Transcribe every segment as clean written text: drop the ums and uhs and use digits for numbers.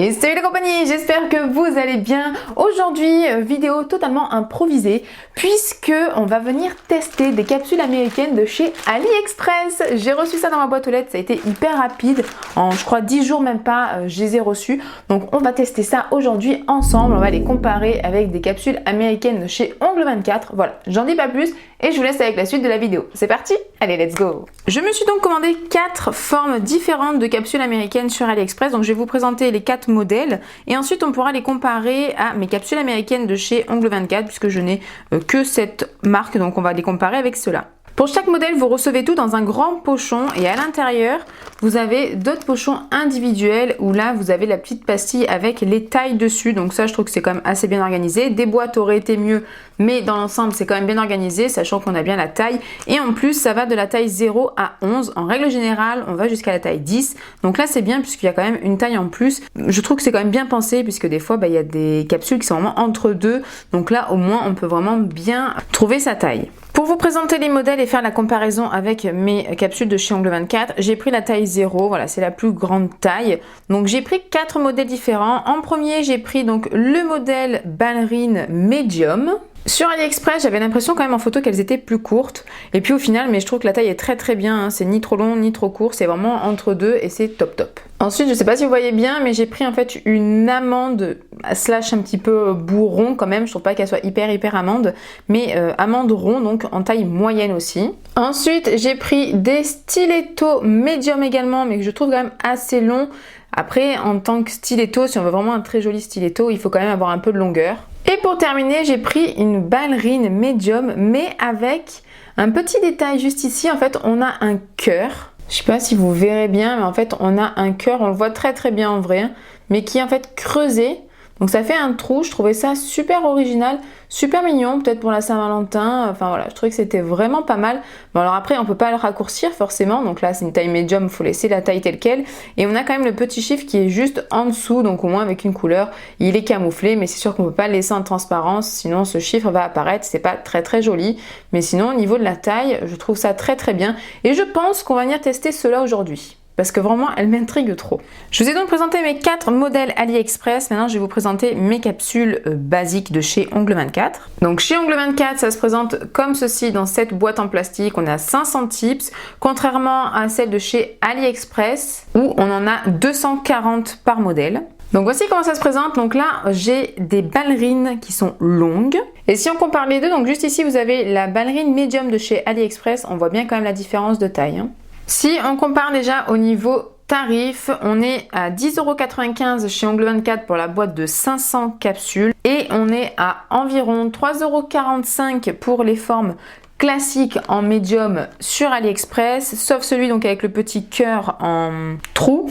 Et salut les compagnies, j'espère que vous allez bien. Aujourd'hui, vidéo totalement improvisée puisque on va venir tester des capsules américaines de chez AliExpress. J'ai reçu ça dans ma boîte aux lettres, ça a été hyper rapide. En je crois 10 jours même pas, je les ai reçus. Donc on va tester ça aujourd'hui ensemble. On va les comparer avec des capsules américaines de chez Ongle24. Voilà, j'en dis pas plus et je vous laisse avec la suite de la vidéo. C'est parti? Allez, let's go! Je me suis donc commandé 4 formes différentes de capsules américaines sur AliExpress. Donc je vais vous présenter les 4 modèles et ensuite on pourra les comparer à mes capsules américaines de chez Ongle24 puisque je n'ai que cette marque, donc on va les comparer avec ceux-là. Pour chaque modèle, vous recevez tout dans un grand pochon et à l'intérieur, vous avez d'autres pochons individuels où là, vous avez la petite pastille avec les tailles dessus. Donc ça, je trouve que c'est quand même assez bien organisé. Des boîtes auraient été mieux, mais dans l'ensemble, c'est quand même bien organisé, sachant qu'on a bien la taille. Et en plus, ça va de la taille 0 à 11. En règle générale, on va jusqu'à la taille 10. Donc là, c'est bien puisqu'il y a quand même une taille en plus. Je trouve que c'est quand même bien pensé puisque des fois, il y a des capsules qui sont vraiment entre deux. Donc là, au moins, on peut vraiment bien trouver sa taille. Pour vous présenter les modèles et faire la comparaison avec mes capsules de chez Ongle24, j'ai pris la taille 0, voilà, c'est la plus grande taille. Donc j'ai pris 4 modèles différents. En premier, j'ai pris donc le modèle ballerine medium. Sur AliExpress, j'avais l'impression quand même en photo qu'elles étaient plus courtes. Et puis au final, mais je trouve que la taille est très bien, hein. C'est ni trop long ni trop court, c'est vraiment entre deux et c'est top. Ensuite, je sais pas si vous voyez bien, mais j'ai pris en fait une amande slash un petit peu bourron quand même. Je trouve pas qu'elle soit hyper amande, mais amande rond, donc en taille moyenne aussi. Ensuite, j'ai pris des stilettos médium également, mais que je trouve quand même assez long. Après, en tant que stiletto, si on veut vraiment un très joli stiletto, il faut quand même avoir un peu de longueur. Et pour terminer, j'ai pris une ballerine médium, mais avec un petit détail juste ici. En fait, on a un cœur. Je sais pas si vous verrez bien, mais en fait, on a un cœur. On le voit très bien en vrai, mais qui est en fait creusé. Donc ça fait un trou. Je trouvais ça super original, super mignon, peut-être pour la Saint-Valentin. Enfin voilà, je trouvais que c'était vraiment pas mal. Bon alors après, on peut pas le raccourcir forcément. Donc là, c'est une taille médium, il faut laisser la taille telle quelle. Et on a quand même le petit chiffre qui est juste en dessous, donc au moins avec une couleur. Il est camouflé, mais c'est sûr qu'on peut pas le laisser en transparence, sinon ce chiffre va apparaître. C'est pas très joli. Mais sinon, au niveau de la taille, je trouve ça très bien. Et je pense qu'on va venir tester cela aujourd'hui, parce que vraiment, elle m'intrigue trop. Je vous ai donc présenté mes 4 modèles AliExpress. Maintenant, je vais vous présenter mes capsules basiques de chez Ongle24. Donc, chez Ongle24, ça se présente comme ceci dans cette boîte en plastique. On a 500 tips, contrairement à celle de chez AliExpress, où on en a 240 par modèle. Donc voici comment ça se présente. Donc là, j'ai des ballerines qui sont longues. Et si on compare les deux, donc juste ici, vous avez la ballerine médium de chez AliExpress. On voit bien quand même la différence de taille, hein. Si on compare déjà au niveau tarif, on est à 10,95 € chez Ongle24 pour la boîte de 500 capsules et on est à environ 3,45 € pour les formes classiques en médium sur AliExpress, sauf celui donc avec le petit cœur en trou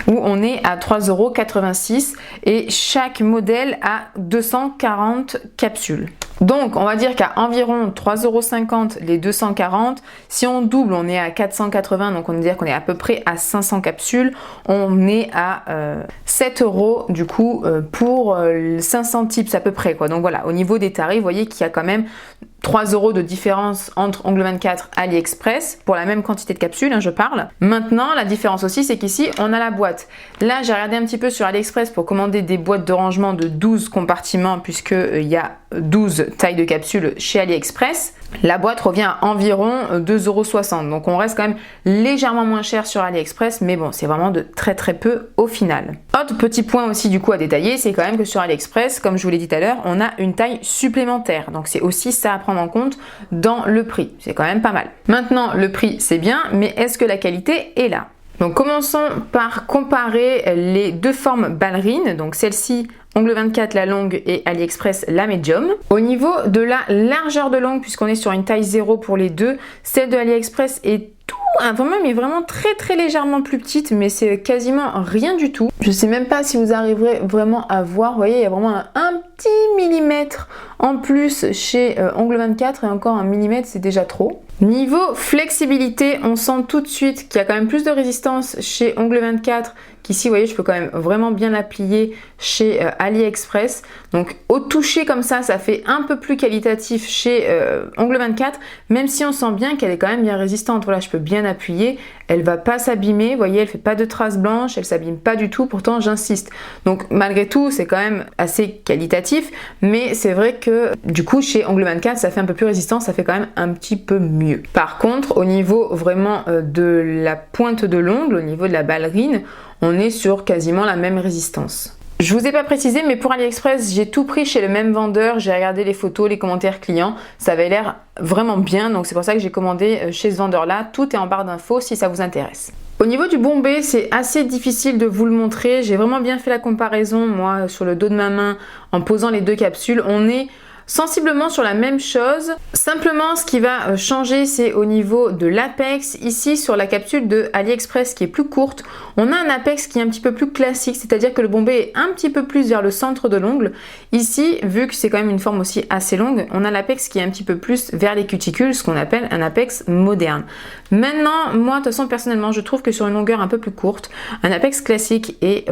où on est à 3,86 € et chaque modèle a 240 capsules. Donc on va dire qu'à environ 3,50 € les 240, si on double on est à 480, donc on va dire qu'on est à peu près à 500 capsules, on est à 7 € du coup pour 500 tips à peu près quoi. Donc voilà, au niveau des tarifs, vous voyez qu'il y a quand même 3 € de différence entre Ongle24 et AliExpress pour la même quantité de capsules, hein, je parle. Maintenant, la différence aussi, c'est qu'ici, on a la boîte. Là, j'ai regardé un petit peu sur AliExpress pour commander des boîtes de rangement de 12 compartiments puisqu'il y a 12 tailles de capsules chez AliExpress. La boîte revient à environ 2,60 €. Donc, on reste quand même légèrement moins cher sur AliExpress, mais bon, c'est vraiment de très peu au final. Autre petit point aussi du coup à détailler, c'est quand même que sur AliExpress, comme je vous l'ai dit tout à l'heure, on a une taille supplémentaire. Donc, c'est aussi ça à prendre en compte dans le prix. C'est quand même pas mal. Maintenant, le prix, c'est bien, mais est-ce que la qualité est là? Donc commençons par comparer les deux formes ballerines, donc celle-ci Ongle24 la longue et AliExpress la médium. Au niveau de la largeur de longue, puisqu'on est sur une taille 0 pour les deux, celle de AliExpress est vraiment très légèrement plus petite, mais c'est quasiment rien du tout. Je sais même pas si vous arriverez vraiment à voir, vous voyez, il y a vraiment un petit millimètre en plus chez Ongle24 et encore un millimètre c'est déjà trop. Niveau flexibilité, on sent tout de suite qu'il y a quand même plus de résistance chez Ongle24 qu'ici, vous voyez, je peux quand même vraiment bien la plier chez AliExpress. Donc au toucher comme ça fait un peu plus qualitatif chez Ongle 24, même si on sent bien qu'elle est quand même bien résistante. Voilà, je peux bien appuyer, elle va pas s'abîmer, vous voyez, elle fait pas de traces blanches, elle s'abîme pas du tout, pourtant j'insiste. Donc malgré tout, c'est quand même assez qualitatif, mais c'est vrai que du coup chez Ongle 24, ça fait un peu plus résistant, ça fait quand même un petit peu mieux. Par contre, au niveau vraiment de la pointe de l'ongle, au niveau de la ballerine, on est sur quasiment la même résistance. Je vous ai pas précisé, mais pour AliExpress, j'ai tout pris chez le même vendeur. J'ai regardé les photos, les commentaires clients. Ça avait l'air vraiment bien, donc c'est pour ça que j'ai commandé chez ce vendeur-là. Tout est en barre d'infos si ça vous intéresse. Au niveau du bombé, c'est assez difficile de vous le montrer. J'ai vraiment bien fait la comparaison, moi, sur le dos de ma main, en posant les deux capsules. On est sensiblement sur la même chose. Simplement, ce qui va changer, c'est au niveau de l'apex. Ici, sur la capsule de AliExpress qui est plus courte, on a un apex qui est un petit peu plus classique, c'est-à-dire que le bombé est un petit peu plus vers le centre de l'ongle. Ici, vu que c'est quand même une forme aussi assez longue, on a l'apex qui est un petit peu plus vers les cuticules, ce qu'on appelle un apex moderne. Maintenant, moi, de toute façon, personnellement, je trouve que sur une longueur un peu plus courte, un apex classique est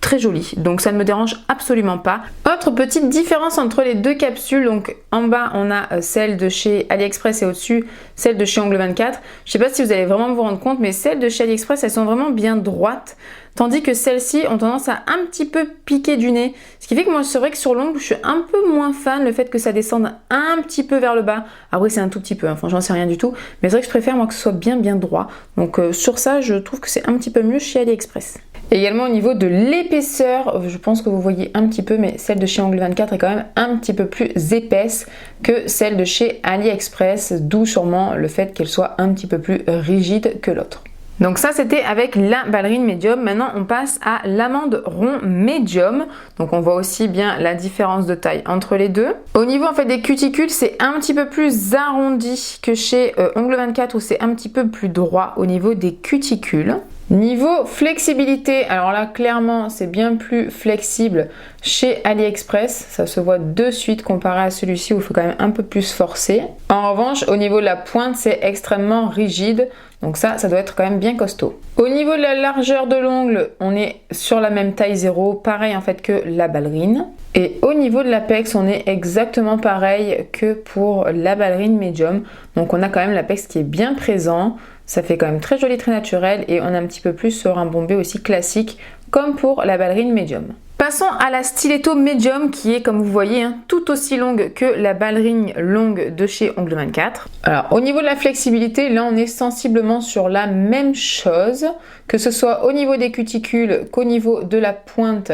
très joli, donc ça ne me dérange absolument pas. Autre petite différence entre les deux capsules, donc en bas on a celle de chez AliExpress et au-dessus celle de chez Ongle 24. Je sais pas si vous allez vraiment vous rendre compte, mais celles de chez AliExpress elles sont vraiment bien droites, tandis que celles-ci ont tendance à un petit peu piquer du nez, ce qui fait que moi c'est vrai que sur l'ongle je suis un peu moins fan, le fait que ça descende un petit peu vers le bas. Après c'est un tout petit peu, hein, franchement c'est rien du tout, mais c'est vrai que je préfère moi que ce soit bien droit, donc sur ça je trouve que c'est un petit peu mieux chez AliExpress. Également au niveau de l'épaisseur, je pense que vous voyez un petit peu, mais celle de chez Ongle 24 est quand même un petit peu plus épaisse que celle de chez AliExpress, d'où sûrement le fait qu'elle soit un petit peu plus rigide que l'autre. Donc ça c'était avec la ballerine médium. Maintenant on passe à l'amande rond médium. Donc on voit aussi bien la différence de taille entre les deux. Au niveau en fait des cuticules, c'est un petit peu plus arrondi que chez Ongle 24 où c'est un petit peu plus droit au niveau des cuticules. Niveau flexibilité, alors là clairement c'est bien plus flexible chez AliExpress, ça se voit de suite comparé à celui-ci où il faut quand même un peu plus forcer. En revanche au niveau de la pointe c'est extrêmement rigide, donc ça doit être quand même bien costaud. Au niveau de la largeur de l'ongle, on est sur la même taille 0, pareil en fait que la ballerine. Et au niveau de l'apex, on est exactement pareil que pour la ballerine médium, donc on a quand même l'apex qui est bien présent. Ça fait quand même très joli, très naturel et on est un petit peu plus sur un bombé aussi classique comme pour la ballerine médium. Passons à la stiletto médium qui est comme vous voyez tout aussi longue que la ballerine longue de chez Ongle 24. Alors au niveau de la flexibilité, là on est sensiblement sur la même chose, que ce soit au niveau des cuticules qu'au niveau de la pointe.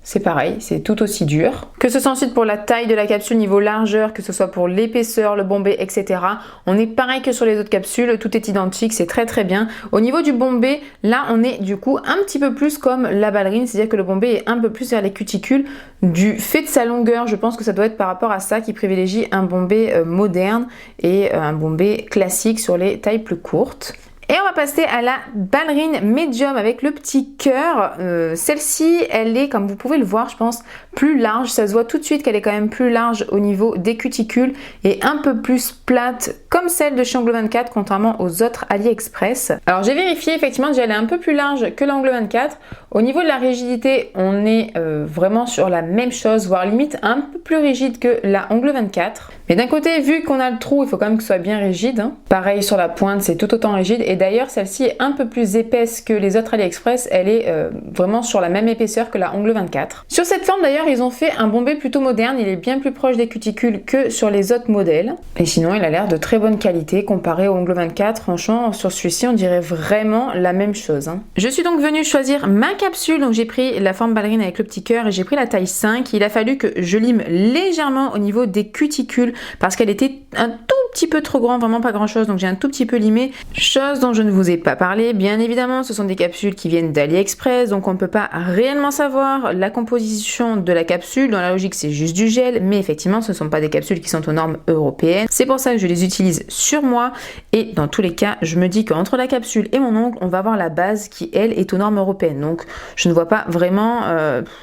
C'est pareil, c'est tout aussi dur. Que ce soit ensuite pour la taille de la capsule, niveau largeur, que ce soit pour l'épaisseur, le bombé, etc. On est pareil que sur les autres capsules, tout est identique, c'est très bien. Au niveau du bombé, là on est du coup un petit peu plus comme la ballerine, c'est-à-dire que le bombé est un peu plus vers les cuticules. Du fait de sa longueur, je pense que ça doit être par rapport à ça qui privilégie un bombé moderne et un bombé classique sur les tailles plus courtes. Et on va passer à la ballerine médium avec le petit cœur. Celle-ci, elle est, comme vous pouvez le voir, je pense, plus large. Ça se voit tout de suite qu'elle est quand même plus large au niveau des cuticules et un peu plus plate comme celle de chez Ongle 24, contrairement aux autres AliExpress. Alors j'ai vérifié, effectivement, elle est un peu plus large que l'Ongle 24. Au niveau de la rigidité, on est vraiment sur la même chose, voire limite un peu plus rigide que la Ongle 24. Mais d'un côté, vu qu'on a le trou, il faut quand même que ce soit bien rigide. Pareil sur la pointe, c'est tout autant rigide. Et d'ailleurs, celle-ci est un peu plus épaisse que les autres AliExpress. Elle est vraiment sur la même épaisseur que la Ongle 24. Sur cette forme, d'ailleurs, ils ont fait un bombé plutôt moderne. Il est bien plus proche des cuticules que sur les autres modèles. Et sinon, il a l'air de très bonne qualité comparé au Ongle 24. Franchement, sur celui-ci, on dirait vraiment la même chose. Je suis donc venue choisir ma capsule. Donc j'ai pris la forme ballerine avec le petit cœur et j'ai pris la taille 5. Il a fallu que je lime légèrement au niveau des cuticules parce qu'elle était un tout petit peu trop grande, vraiment pas grand chose, donc j'ai un tout petit peu limé, chose dont je ne vous ai pas parlé. Bien évidemment, ce sont des capsules qui viennent d'AliExpress, donc on ne peut pas réellement savoir la composition de la capsule. Dans la logique, c'est juste du gel, mais effectivement, ce ne sont pas des capsules qui sont aux normes européennes. C'est pour ça que je les utilise sur moi, et dans tous les cas, je me dis qu'entre la capsule et mon ongle, on va avoir la base qui, elle, est aux normes européennes. Donc, je ne vois pas vraiment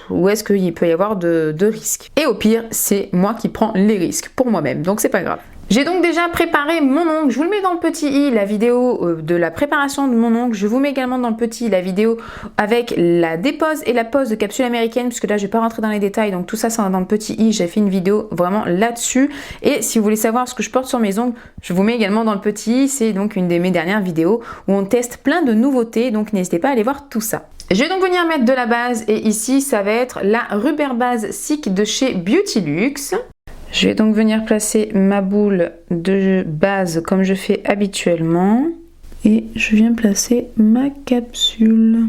où est-ce qu'il peut y avoir de risques. Et au pire, c'est moi qui prends les risques pour moi-même, donc c'est pas grave. J'ai donc déjà préparé mon ongle, je vous le mets dans le petit i, la vidéo de la préparation de mon ongle. Je vous mets également dans le petit i la vidéo avec la dépose et la pose de capsule américaine, puisque là je vais pas rentrer dans les détails, donc tout ça c'est dans le petit i. J'ai fait une vidéo vraiment là-dessus. Et si vous voulez savoir ce que je porte sur mes ongles, je vous mets également dans le petit i. C'est donc une de mes dernières vidéos où on teste plein de nouveautés, donc n'hésitez pas à aller voir tout ça. Je vais donc venir mettre de la base, et ici ça va être la Rubber Base Silk de chez Beautylux. Je vais donc venir placer ma boule de base comme je fais habituellement. Et je viens placer ma capsule.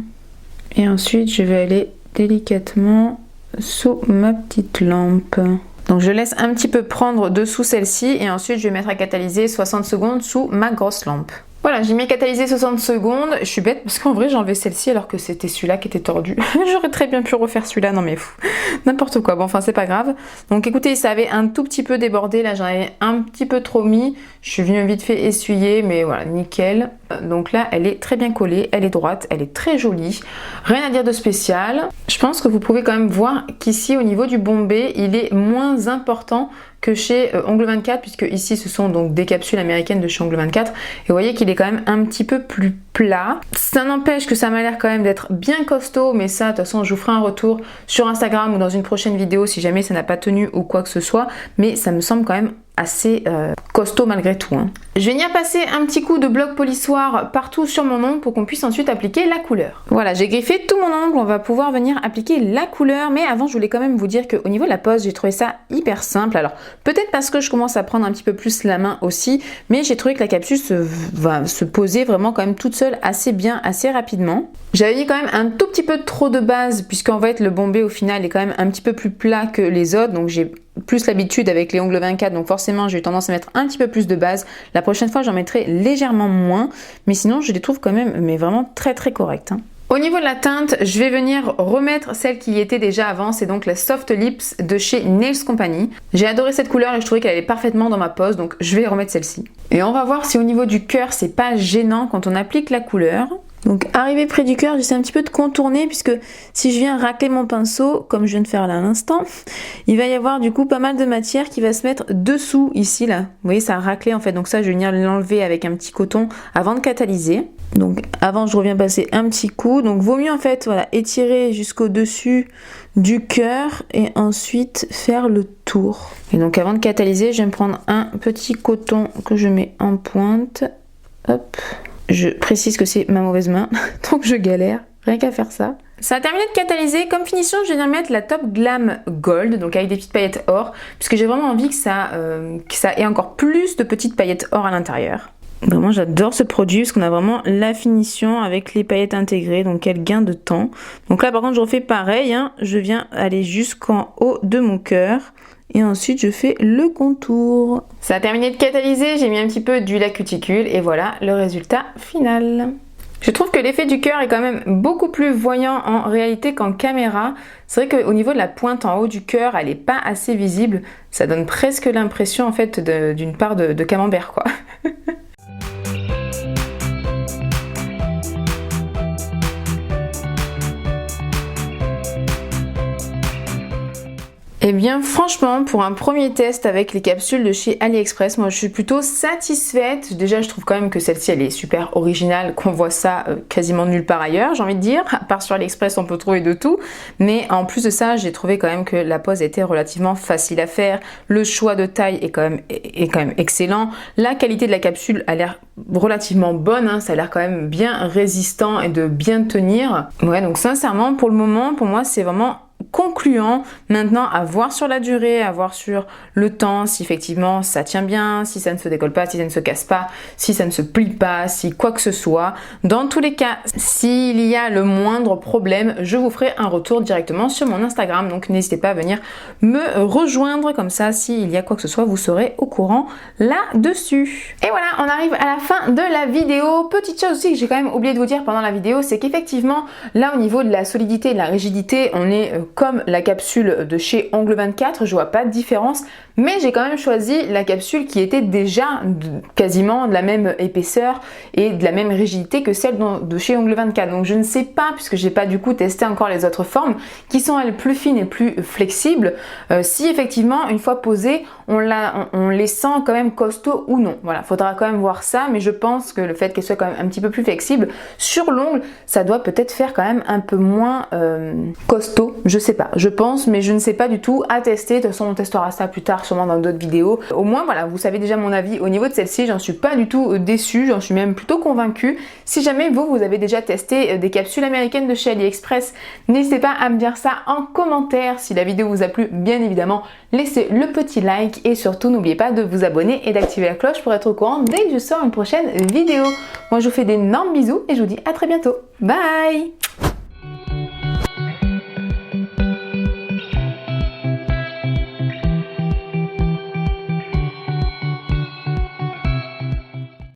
Et ensuite, je vais aller délicatement sous ma petite lampe. Donc je laisse un petit peu prendre dessous celle-ci et ensuite je vais mettre à catalyser 60 secondes sous ma grosse lampe. Voilà, j'ai mis à catalyser 60 secondes. Je suis bête parce qu'en vrai j'ai enlevé celle-ci alors que c'était celui-là qui était tordu. J'aurais très bien pu refaire celui-là, non mais fou, n'importe quoi. Bon, enfin c'est pas grave. Donc écoutez, ça avait un tout petit peu débordé, là j'en avais un petit peu trop mis. Je suis venue vite fait essuyer, mais voilà, nickel. Donc là elle est très bien collée, elle est droite, elle est très jolie. Rien à dire de spécial. Je pense que vous pouvez quand même voir qu'ici au niveau du bombé, il est moins important que chez Ongle 24, puisque ici ce sont donc des capsules américaines de chez Ongle 24, et vous voyez qu'il est quand même un petit peu plus plat. Ça n'empêche que ça m'a l'air quand même d'être bien costaud, mais ça de toute façon je vous ferai un retour sur Instagram ou dans une prochaine vidéo si jamais ça n'a pas tenu ou quoi que ce soit, mais ça me semble quand même assez costaud malgré tout, hein. Je vais venir passer un petit coup de bloc polissoir partout sur mon ongle pour qu'on puisse ensuite appliquer la couleur. Voilà, j'ai griffé tout mon ongle, on va pouvoir venir appliquer la couleur, mais avant je voulais quand même vous dire qu'au niveau de la pose, j'ai trouvé ça hyper simple. Alors peut-être parce que je commence à prendre un petit peu plus la main aussi, mais j'ai trouvé que la capsule va se poser vraiment quand même toute seule assez bien, assez rapidement. J'avais mis quand même un tout petit peu trop de base, puisqu'en fait le bombé au final est quand même un petit peu plus plat que les autres, donc j'ai plus l'habitude avec les ongles 24, donc forcément j'ai eu tendance à mettre un petit peu plus de base. La prochaine fois j'en mettrai légèrement moins, mais sinon je les trouve quand même mais vraiment très très corrects, hein. Au niveau de la teinte, je vais venir remettre celle qui y était déjà avant, c'est donc la Soft Lips de chez Nails Company. J'ai adoré cette couleur et je trouvais qu'elle allait parfaitement dans ma pose, donc je vais remettre celle-ci. Et on va voir si au niveau du cœur c'est pas gênant quand on applique la couleur. Donc arrivé près du cœur, j'essaie un petit peu de contourner, puisque si je viens racler mon pinceau, comme je viens de faire là à l'instant, il va y avoir du coup pas mal de matière qui va se mettre dessous ici là. Vous voyez, ça a raclé en fait, donc ça je vais venir l'enlever avec un petit coton avant de catalyser. Donc avant je reviens passer un petit coup, donc vaut mieux en fait voilà, étirer jusqu'au dessus du cœur et ensuite faire le tour. Et donc avant de catalyser, je vais me prendre un petit coton que je mets en pointe, hop. Je précise que c'est ma mauvaise main, donc je galère, rien qu'à faire ça. Ça a terminé de catalyser. Comme finition, je vais venir mettre la Top Glam Gold, donc avec des petites paillettes or, puisque j'ai vraiment envie que ça ait encore plus de petites paillettes or à l'intérieur. Vraiment, j'adore ce produit parce qu'on a vraiment la finition avec les paillettes intégrées, donc quel gain de temps. Donc là, par contre, je refais pareil, hein, je viens aller jusqu'en haut de mon cœur. Et ensuite je fais le contour. Ça a terminé de catalyser, j'ai mis un petit peu d'huile à cuticule et voilà le résultat final. Je trouve que l'effet du cœur est quand même beaucoup plus voyant en réalité qu'en caméra. C'est vrai qu'au niveau de la pointe en haut du cœur, elle n'est pas assez visible. Ça donne presque l'impression en fait d'une part de camembert quoi. Eh bien franchement, pour un premier test avec les capsules de chez AliExpress, moi je suis plutôt satisfaite. Déjà je trouve quand même que celle-ci elle est super originale, qu'on voit ça quasiment nulle part ailleurs, j'ai envie de dire. À part sur AliExpress on peut trouver de tout. Mais en plus de ça, j'ai trouvé quand même que la pose était relativement facile à faire. Le choix de taille est quand même excellent. La qualité de la capsule a l'air relativement bonne, hein. Ça a l'air quand même bien résistant et de bien tenir. Ouais, donc sincèrement pour le moment, pour moi c'est vraiment concluant. Maintenant à voir sur la durée, à voir sur le temps, si effectivement ça tient bien, si ça ne se décolle pas, si ça ne se casse pas, si ça ne se plie pas, si quoi que ce soit. Dans tous les cas, s'il y a le moindre problème, je vous ferai un retour directement sur mon Instagram, donc n'hésitez pas à venir me rejoindre, comme ça s'il y a quoi que ce soit vous serez au courant là-dessus. Et voilà, on arrive à la fin de la vidéo. Petite chose aussi que j'ai quand même oublié de vous dire pendant la vidéo, c'est qu'effectivement là au niveau de la solidité et de la rigidité, on est comme la capsule de chez Ongle 24, je vois pas de différence, Mais j'ai quand même choisi la capsule qui était déjà quasiment de la même épaisseur et de la même rigidité que celle de chez Ongles 24. Donc je ne sais pas, puisque j'ai pas du coup testé encore les autres formes, qui sont elles plus fines et plus flexibles, si effectivement une fois posées, on les sent quand même costauds ou non. Voilà, faudra quand même voir ça, mais je pense que le fait qu'elle soit quand même un petit peu plus flexible sur l'ongle, ça doit peut-être faire quand même un peu moins costaud. Je sais pas, je pense, mais je ne sais pas du tout, à tester. De toute façon on testera ça plus tard sûrement dans d'autres vidéos. Au moins voilà, vous savez déjà mon avis au niveau de celle-ci. J'en suis pas du tout déçue, j'en suis même plutôt convaincue. Si jamais vous avez déjà testé des capsules américaines de chez AliExpress, n'hésitez pas à me dire ça en commentaire. Si la vidéo vous a plu, bien évidemment laissez le petit like et surtout n'oubliez pas de vous abonner et d'activer la cloche pour être au courant dès que je sors une prochaine vidéo. Moi je vous fais d'énormes bisous et je vous dis à très bientôt. Bye!